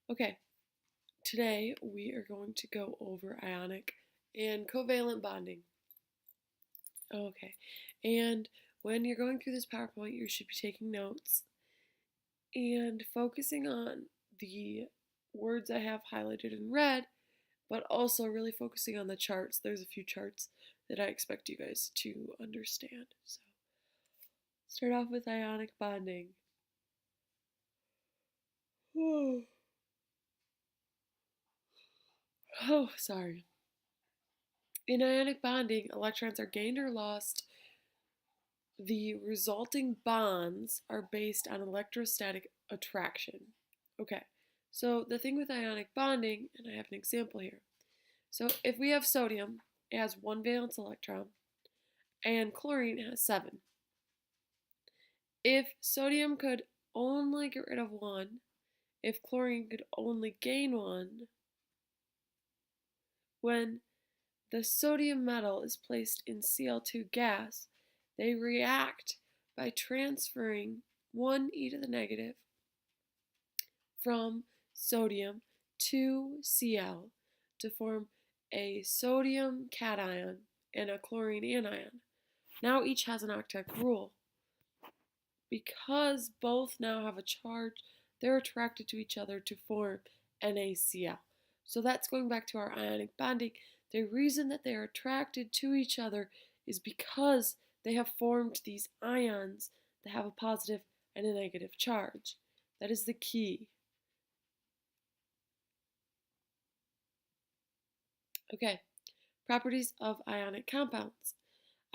Okay, today we are going to go over ionic and covalent bonding. Okay, and when you're going through this PowerPoint, you should be taking notes and focusing on the words I have highlighted in red, but also really focusing on the charts. There's a few charts that I expect you guys to understand. So, start off with ionic bonding. Oh, sorry. In ionic bonding, electrons are gained or lost. The resulting bonds are based on electrostatic attraction. Okay, so the thing with ionic bonding, and I have an example here. So if we have sodium, it has one valence electron, and chlorine has seven. If sodium could only get rid of one, if chlorine could only gain one, when the sodium metal is placed in Cl2 gas, they react by transferring 1 e to the negative from sodium to Cl to form a sodium cation and a chlorine anion. Now each has an octet rule. Because both now have a charge, they're attracted to each other to form NaCl. So that's going back to our ionic bonding. The reason that they are attracted to each other is because they have formed these ions that have a positive and a negative charge. That is the key. Okay, properties of ionic compounds.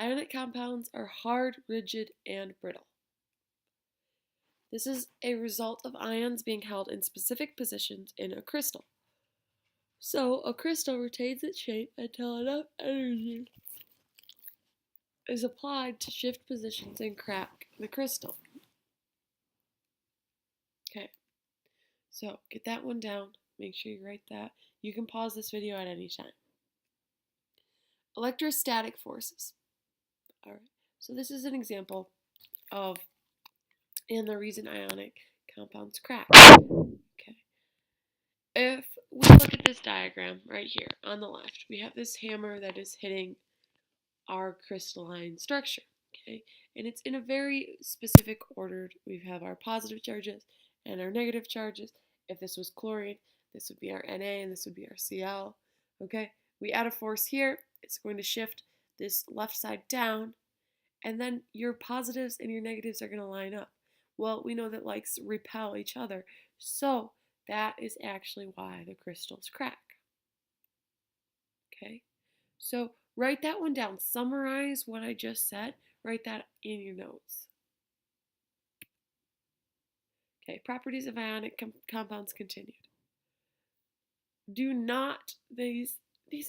Ionic compounds are hard, rigid, and brittle. This is a result of ions being held in specific positions in a crystal. So, a crystal retains its shape until enough energy is applied to shift positions and crack the crystal. Okay, so get that one down. Make sure you write that. You can pause this video at any time. Electrostatic forces. All right, so this is an example of and the reason ionic compounds crack. Okay. If we look at this diagram right here on the left, we have this hammer that is hitting our crystalline structure, okay? And it's in a very specific order. We have our positive charges and our negative charges. If this was chlorine, this would be our Na and this would be our Cl, okay? We add a force here, it's going to shift this left side down, and then your positives and your negatives are going to line up. Well, we know that likes repel each other, so that is actually why the crystals crack. Okay, so write that one down. Summarize what I just said. Write that in your notes. Okay, properties of ionic compounds continued. These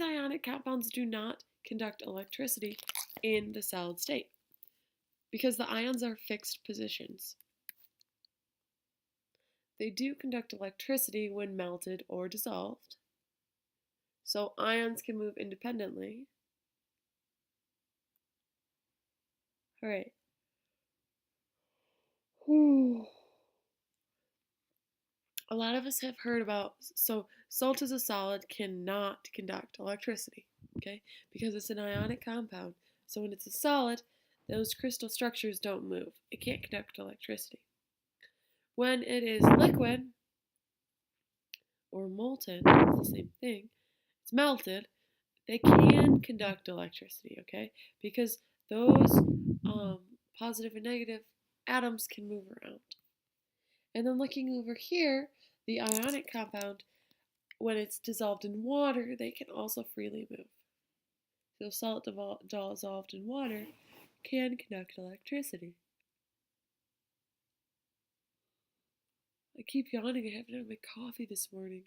ionic compounds do not conduct electricity in the solid state because the ions are fixed positions. They do conduct electricity when melted or dissolved. So ions can move independently. All right. A lot of us have heard about, so salt as a solid cannot conduct electricity, okay? Because it's an ionic compound. So when it's a solid, those crystal structures don't move. It can't conduct electricity. When it is liquid or molten, it's the same thing, it's melted, they can conduct electricity, okay? Because those positive and negative atoms can move around. And then looking over here, the ionic compound, when it's dissolved in water, they can also freely move. So salt dissolved in water can conduct electricity. I keep yawning, I haven't had my coffee this morning.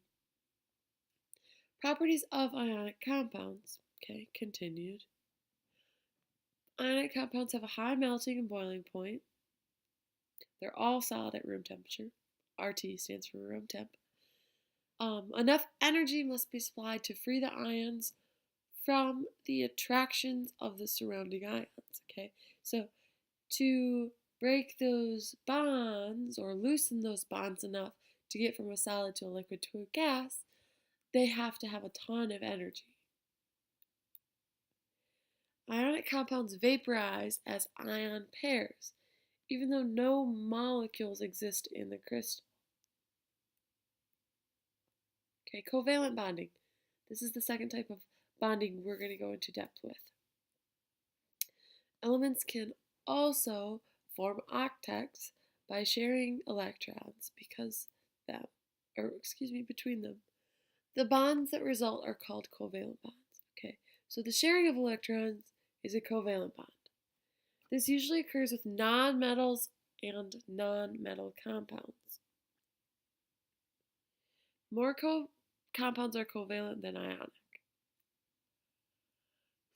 Properties of ionic compounds. Okay, continued. Ionic compounds have a high melting and boiling point. They're all solid at room temperature. RT stands for room temp. Enough energy must be supplied to free the ions from the attractions of the surrounding ions. Okay, so to break those bonds or loosen those bonds enough to get from a solid to a liquid to a gas, they have to have a ton of energy. Ionic compounds vaporize as ion pairs, even though no molecules exist in the crystal. Okay, covalent bonding. This is the second type of bonding we're going to go into depth with. Elements can also form octets by sharing electrons between them. The bonds that result are called covalent bonds. Okay, so the sharing of electrons is a covalent bond. This usually occurs with nonmetals and nonmetal compounds. More compounds are covalent than ionic.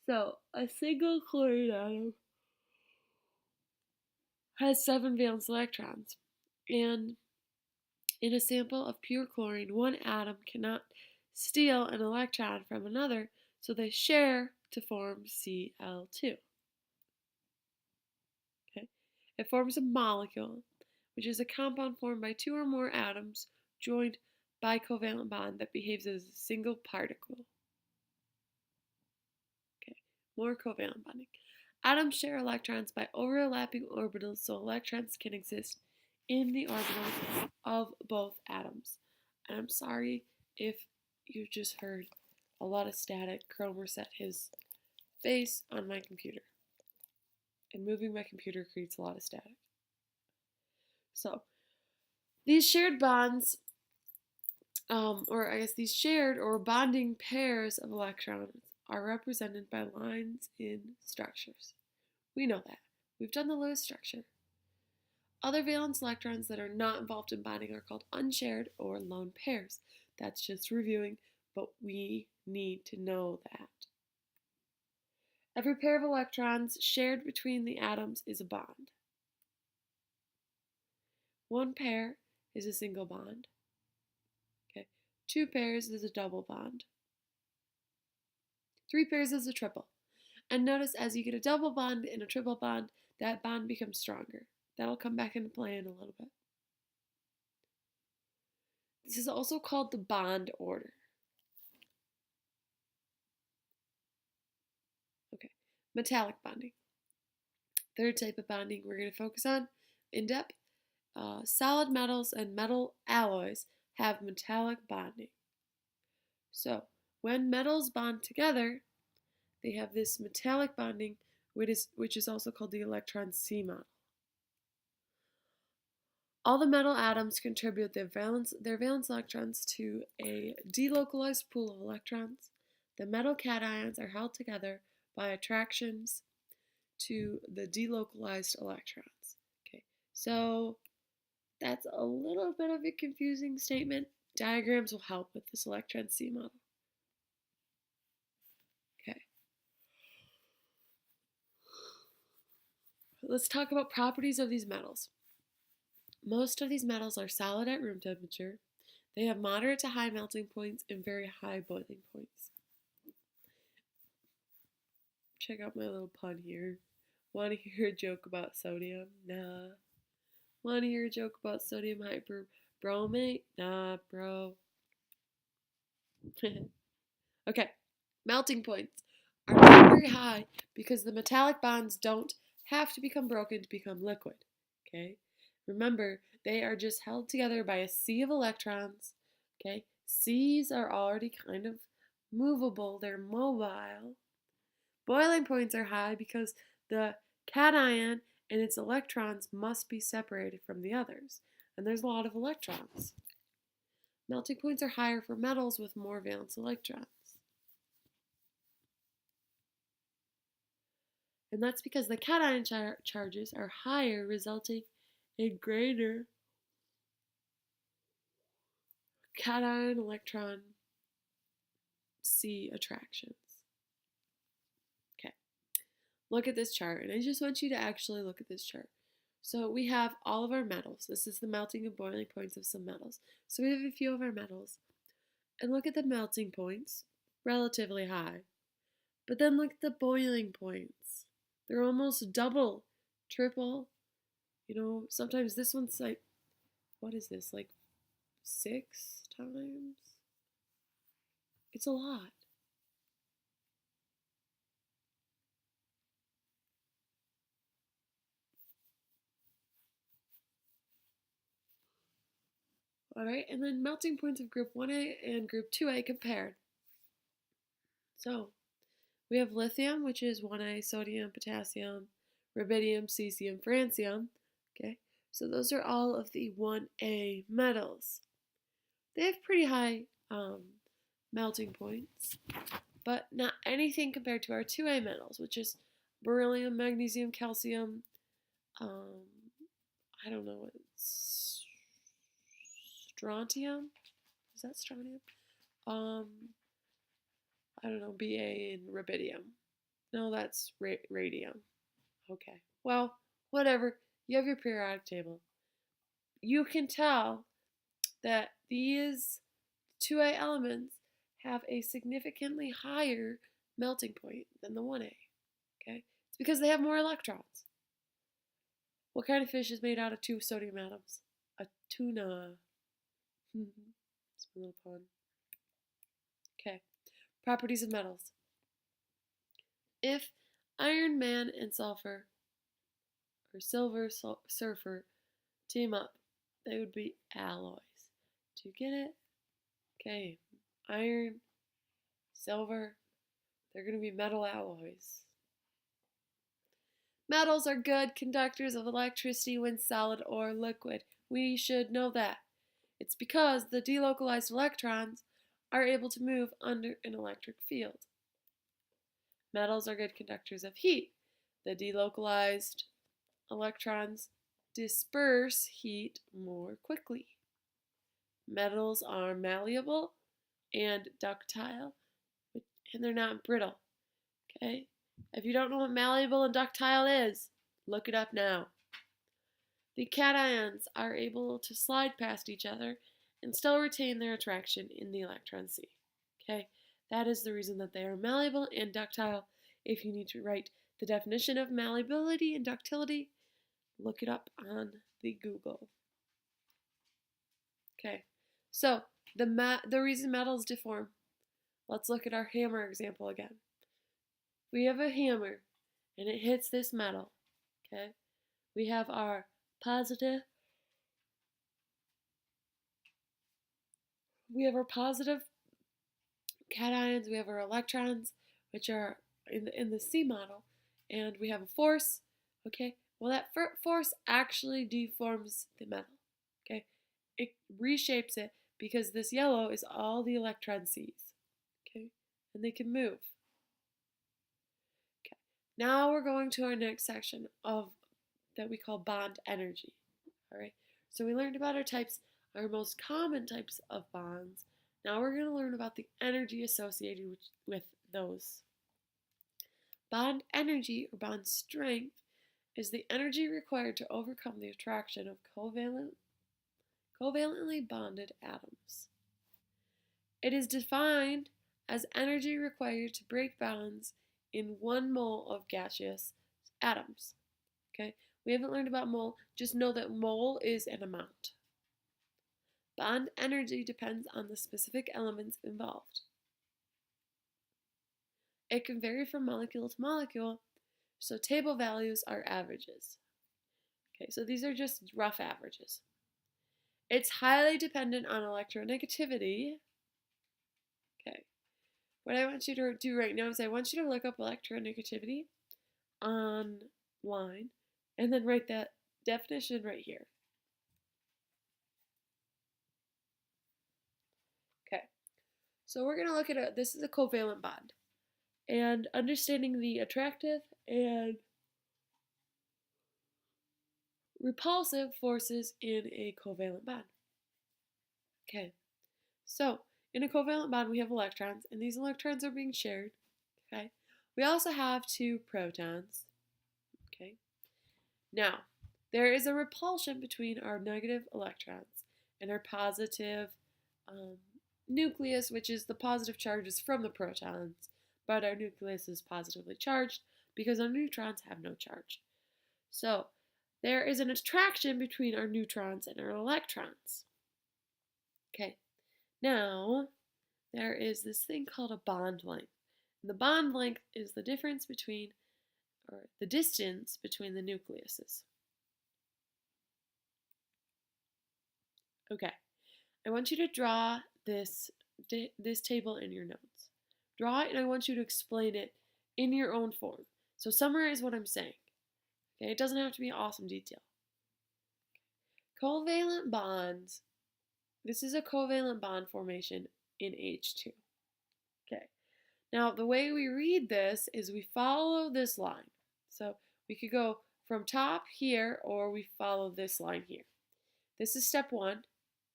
So, a single chlorine atom has 7 valence electrons, and in a sample of pure chlorine, one atom cannot steal an electron from another, so they share to form Cl2. Okay? It forms a molecule, which is a compound formed by 2 or more atoms joined by a covalent bond that behaves as a single particle. Okay, more covalent bonding. Atoms share electrons by overlapping orbitals, so electrons can exist in the orbitals of both atoms. And I'm sorry if you just heard a lot of static. Chrome reset his face on my computer. And moving my computer creates a lot of static. So, these shared bonds, these shared or bonding pairs of electrons are represented by lines in structures. We know that. We've done the Lewis structure. Other valence electrons that are not involved in bonding are called unshared or lone pairs. That's just reviewing, but we need to know that. Every pair of electrons shared between the atoms is a bond. One pair is a single bond. Okay. 2 pairs is a double bond. 3 pairs is a triple. And notice as you get a double bond and a triple bond, that bond becomes stronger. That'll come back into play in a little bit. This is also called the bond order. Okay, metallic bonding. Third type of bonding we're going to focus on in depth. Solid metals and metal alloys have metallic bonding. So, when metals bond together, they have this metallic bonding, which is also called the electron C model. All the metal atoms contribute their valence electrons to a delocalized pool of electrons. The metal cations are held together by attractions to the delocalized electrons. Okay, so that's a little bit of a confusing statement. Diagrams will help with this electron C model. Okay. Let's talk about properties of these metals. Most of these metals are solid at room temperature. They have moderate to high melting points and very high boiling points. Check out my little pun here. Want to hear a joke about sodium? Nah. Want to hear a joke about sodium hyperbromate? Nah, bro. Okay, melting points are not very high because the metallic bonds don't have to become broken to become liquid. Okay, remember they are just held together by a sea of electrons. Okay, C's are already kind of movable, they're mobile. Boiling points are high because the cation and its electrons must be separated from the others, and there's a lot of electrons. Melting points are higher for metals with more valence electrons. And that's because the cation charges are higher, resulting in greater cation electron C attractions. Okay, look at this chart, and I just want you to actually look at this chart. So we have all of our metals. This is the melting and boiling points of some metals. So we have a few of our metals. And look at the melting points, relatively high. But then look at the boiling points. They're almost double, triple. You know, sometimes this one's like, what is this? Like 6 times. It's a lot. Alright, and then melting points of group 1A and group 2A compared. So, we have lithium, which is 1A, sodium, potassium, rubidium, cesium, francium. Okay, so those are all of the 1A metals. They have pretty high melting points, but not anything compared to our 2A metals, which is beryllium, magnesium, calcium, I don't know, strontium? Is that strontium? I don't know, Ba and rubidium. No, that's radium. Okay, well, whatever. You have your periodic table. You can tell that these 2A elements have a significantly higher melting point than the 1A. Okay? It's because they have more electrons. What kind of fish is made out of 2 sodium atoms? A tuna. It's a little pun. Okay. Properties of metals. If iron, man, and sulfur, or silver, sulfur, team up, they would be alloys. Do you get it? Okay. Iron, silver, they're going to be metal alloys. Metals are good conductors of electricity when solid or liquid. We should know that. It's because the delocalized electrons are able to move under an electric field. Metals are good conductors of heat. The delocalized electrons disperse heat more quickly. Metals are malleable and ductile, and they're not brittle. Okay? If you don't know what malleable and ductile is, look it up now. The cations are able to slide past each other and still retain their attraction in the electron sea. Okay? That is the reason that they are malleable and ductile. If you need to write the definition of malleability and ductility, look it up on the Google. Okay, so the reason metals deform. Let's look at our hammer example again. We have a hammer and it hits this metal. Okay, we have our positive. We have our positive cations. We have our electrons, which are in the C model, and we have a force. Okay, well that force actually deforms the metal. Okay, it reshapes it because this yellow is all the electron C's. Okay, and they can move. Okay, now we're going to our next section of that we call bond energy. All right, so we learned about our types, our most common types of bonds. Now we're going to learn about the energy associated with those. Bond energy, or bond strength, is the energy required to overcome the attraction of covalently bonded atoms. It is defined as energy required to break bonds in 1 mole of gaseous atoms. Okay, we haven't learned about mole, just know that mole is an amount. Bond energy depends on the specific elements involved. It can vary from molecule to molecule, so table values are averages. Okay, so these are just rough averages. It's highly dependent on electronegativity. Okay, what I want you to do right now is I want you to look up electronegativity online and then write that definition right here. Okay, so we're going to look at this is a covalent bond. And understanding the attractive and repulsive forces in a covalent bond. Okay, so in a covalent bond we have electrons, and these electrons are being shared. Okay, we also have 2 protons. Okay, now there is a repulsion between our negative electrons and our positive nucleus, which is the positive charges from the protons. But our nucleus is positively charged because our neutrons have no charge. So there is an attraction between our neutrons and our electrons. Okay, now there is this thing called a bond length. And the bond length is the difference between, or the distance between the nucleuses. Okay, I want you to draw this table in your notes. Draw it, and I want you to explain it in your own form. So summarize what I'm saying. Okay, it doesn't have to be awesome detail. Covalent bonds. This is a covalent bond formation in H2. Okay. Now, the way we read this is we follow this line. So we could go from top here, or we follow this line here. This is step 1.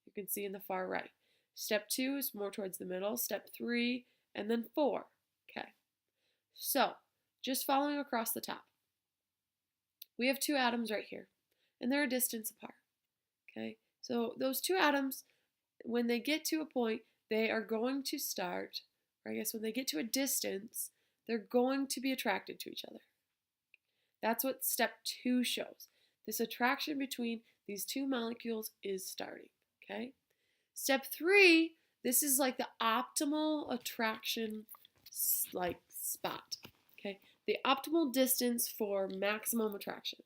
You can see in the far right. Step 2 is more towards the middle. Step 3, and then 4. Okay. So, just following across the top. We have 2 atoms right here, and they're a distance apart. Okay. So those 2 atoms, when they get to a point, they are going to start, or I guess when they get to a distance, they're going to be attracted to each other. That's what step 2 shows. This attraction between these 2 molecules is starting, okay? Step 3, this is like the optimal attraction spot, okay? The optimal distance for maximum attraction.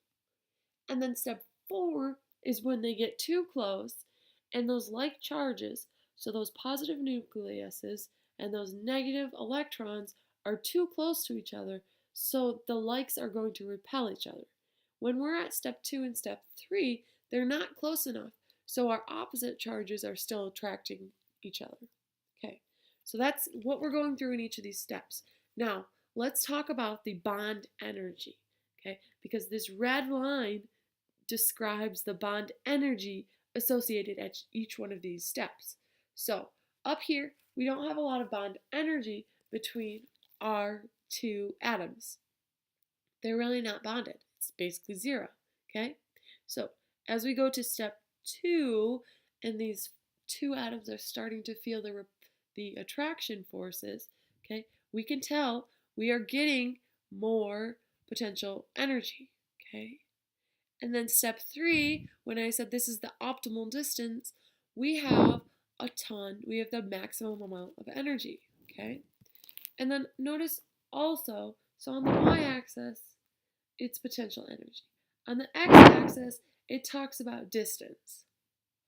And then step 4 is when they get too close and those like charges, so those positive nucleuses and those negative electrons are too close to each other, so the likes are going to repel each other. When we're at step 2 and step 3, they're not close enough, so our opposite charges are still attracting each other. Okay, so that's what we're going through in each of these steps. Now, let's talk about the bond energy, okay? Because this red line describes the bond energy associated at each one of these steps. So up here, we don't have a lot of bond energy between our 2 atoms. They're really not bonded. It's basically 0, okay? So as we go to step 2, and these 2 atoms are starting to feel the attraction forces, okay, we can tell we are getting more potential energy, okay? And then step 3, when I said this is the optimal distance, we have we have the maximum amount of energy, okay? And then notice also, so on the y-axis, it's potential energy. On the x-axis, it talks about distance,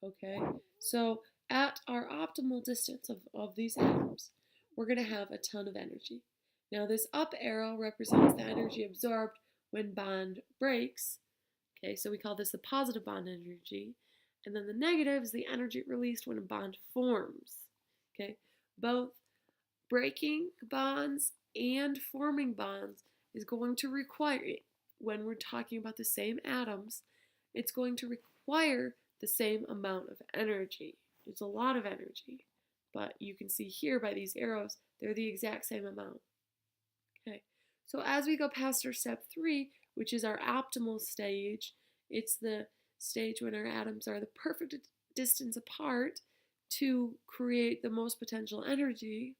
okay? So at our optimal distance of these atoms, we're going to have a ton of energy. Now this up arrow represents the energy absorbed when bond breaks. Okay, so we call this the positive bond energy. And then the negative is the energy released when a bond forms. Okay, both breaking bonds and forming bonds is going to require, when we're talking about the same atoms, it's going to require the same amount of energy. It's a lot of energy, but you can see here by these arrows, they're the exact same amount. Okay, so as we go past our step 3, which is our optimal stage, it's the stage when our atoms are the perfect distance apart to create the most potential energy.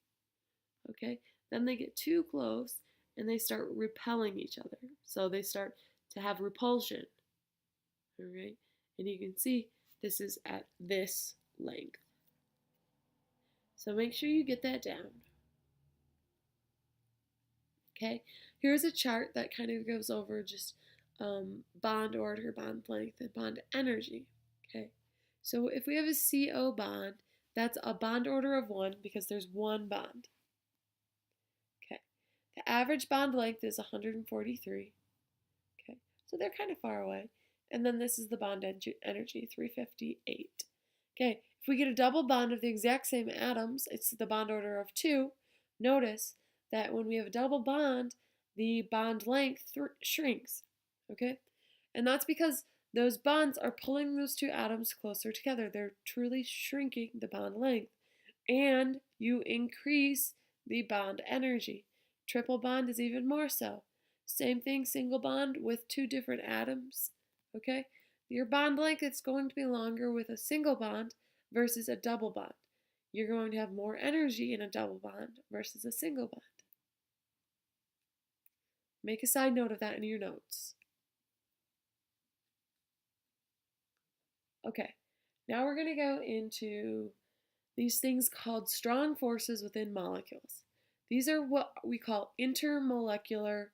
Okay, then they get too close and they start repelling each other. So they start to have repulsion. All right, and you can see this is at this length. So make sure you get that down. Okay, here's a chart that kind of goes over just bond order, bond length, and bond energy. Okay, so if we have a CO bond, that's a bond order of 1 because there's 1 bond. Okay, the average bond length is 143. Okay, so they're kind of far away. And then this is the bond energy, 358. Okay, if we get a double bond of the exact same atoms, it's the bond order of 2. Notice that when we have a double bond, the bond length shrinks, okay? And that's because those bonds are pulling those 2 atoms closer together. They're truly shrinking the bond length, and you increase the bond energy. Triple bond is even more so. Same thing, single bond with 2 different atoms, okay? Your bond length is going to be longer with a single bond versus a double bond. You're going to have more energy in a double bond versus a single bond. Make a side note of that in your notes. Okay, now we're going to go into these things called strong forces within molecules. These are what we call intramolecular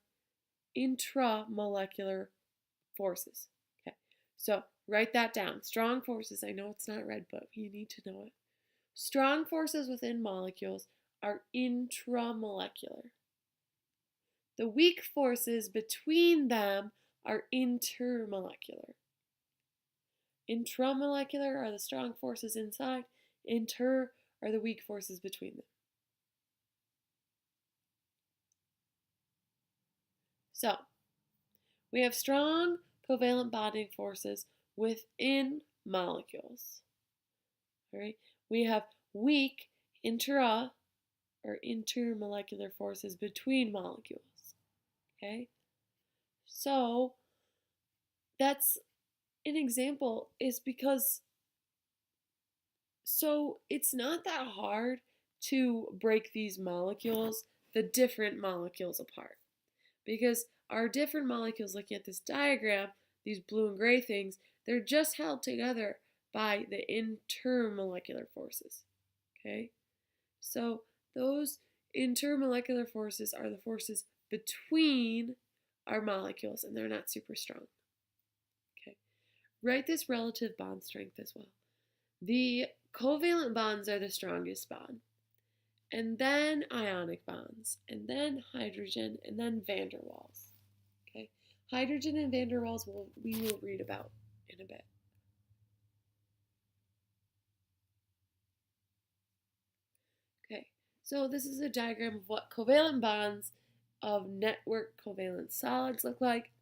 forces. Okay, so write that down. Strong forces, I know it's not read, but you need to know it. Strong forces within molecules are intramolecular. The weak forces between them are intermolecular. Intramolecular are the strong forces inside, inter are the weak forces between them. So, we have strong covalent bonding forces within molecules. All right? We have weak intra or intermolecular forces between molecules. Okay? So, that's an example is because it's not that hard to break these molecules, the different molecules apart. Because our different molecules, looking at this diagram, these blue and gray things, they're just held together by the intermolecular forces. Okay? So those intermolecular forces are the forces between our molecules, and they're not super strong. Okay? Write this relative bond strength as well. The covalent bonds are the strongest bond, and then ionic bonds, and then hydrogen, and then van der Waals. Okay, hydrogen and van der Waals we will read about in a bit. Okay, so this is a diagram of what covalent bonds of network covalent solids look like.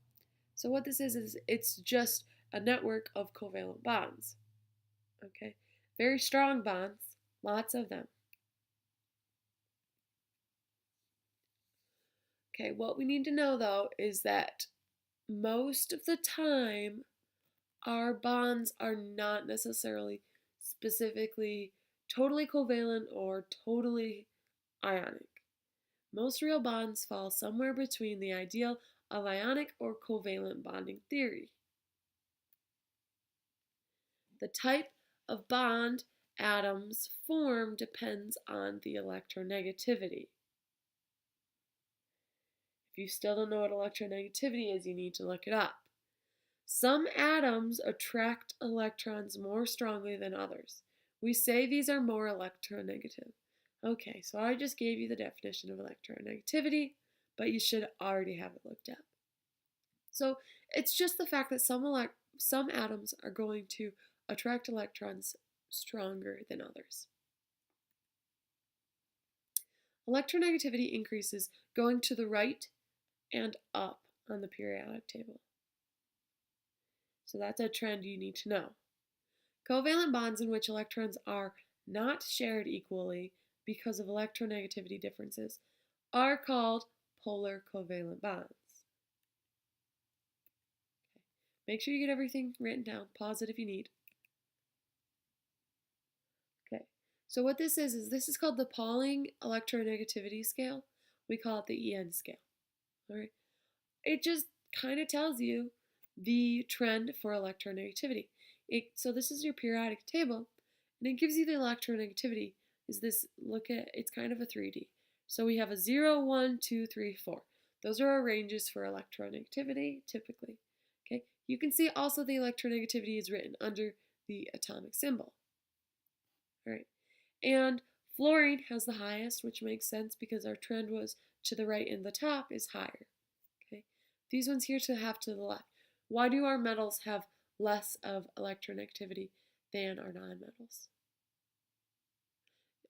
So what this is it's just a network of covalent bonds. Okay, very strong bonds, lots of them. Okay, what we need to know though is that most of the time our bonds are not necessarily specifically totally covalent or totally ionic. Most real bonds fall somewhere between the ideal of ionic or covalent bonding theory. The type of bond atoms form depends on the electronegativity. If you still don't know what electronegativity is, you need to look it up. Some atoms attract electrons more strongly than others. We say these are more electronegative. Okay, so I just gave you the definition of electronegativity, but you should already have it looked up. So it's just the fact that some atoms are going to attract electrons stronger than others. Electronegativity increases going to the right and up on the periodic table. So that's a trend you need to know. Covalent bonds in which electrons are not shared equally because of electronegativity differences are called polar covalent bonds. Okay. Make sure you get everything written down. Pause it if you need. Okay, so what this is this is called the Pauling electronegativity scale. We call it the EN scale. All right. It just kind of tells you the trend for electronegativity. So this is your periodic table, and it gives you the electronegativity. It's kind of a 3D. So we have a 0, 1, 2, 3, 4. Those are our ranges for electronegativity, typically. Okay. You can see also the electronegativity is written under the atomic symbol. All right. And fluorine has the highest, which makes sense because our trend was to the right and the top is higher. Okay. These ones here have to the left. Why do our metals have less of electronegativity than our nonmetals?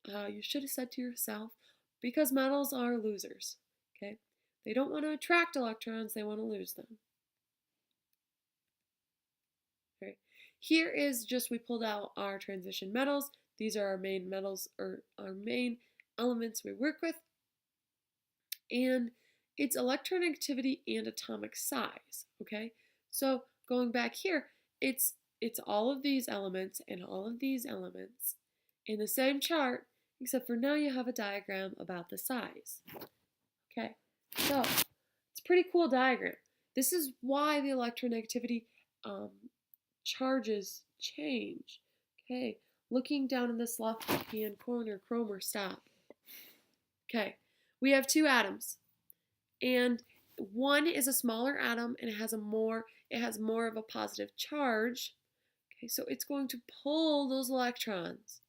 You should have said to yourself, because metals are losers. Okay, they don't want to attract electrons; they want to lose them. Okay, here is just we pulled out our transition metals. These are our main metals or our main elements we work with, and it's electronegativity and atomic size. Okay, so going back here, it's all of these elements and all of these elements in the same chart, except for now you have a diagram about the size. Okay, so it's a pretty cool diagram. This is why the electronegativity charges change. Okay, looking down in this left-hand corner, Cromer, stop. Okay, we have two atoms, and one is a smaller atom, and it has more of a positive charge. Okay, so it's going to pull those electrons.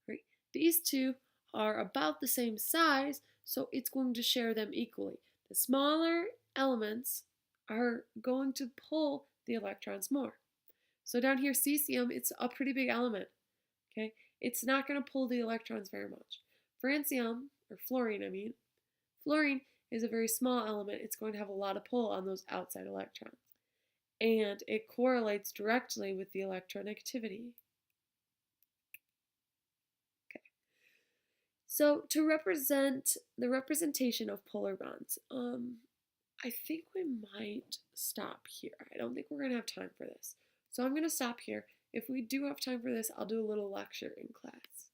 Right? These two are about the same size, so it's going to share them equally. The smaller elements are going to pull the electrons more. So down here, cesium, it's a pretty big element. Okay, it's not going to pull the electrons very much. Francium, or fluorine, fluorine is a very small element. It's going to have a lot of pull on those outside electrons. And it correlates directly with the electronegation. Okay. So to represent the representation of polar bonds, I think we might stop here. I don't think we're going to have time for this. So I'm going to stop here. If we do have time for this, I'll do a little lecture in class.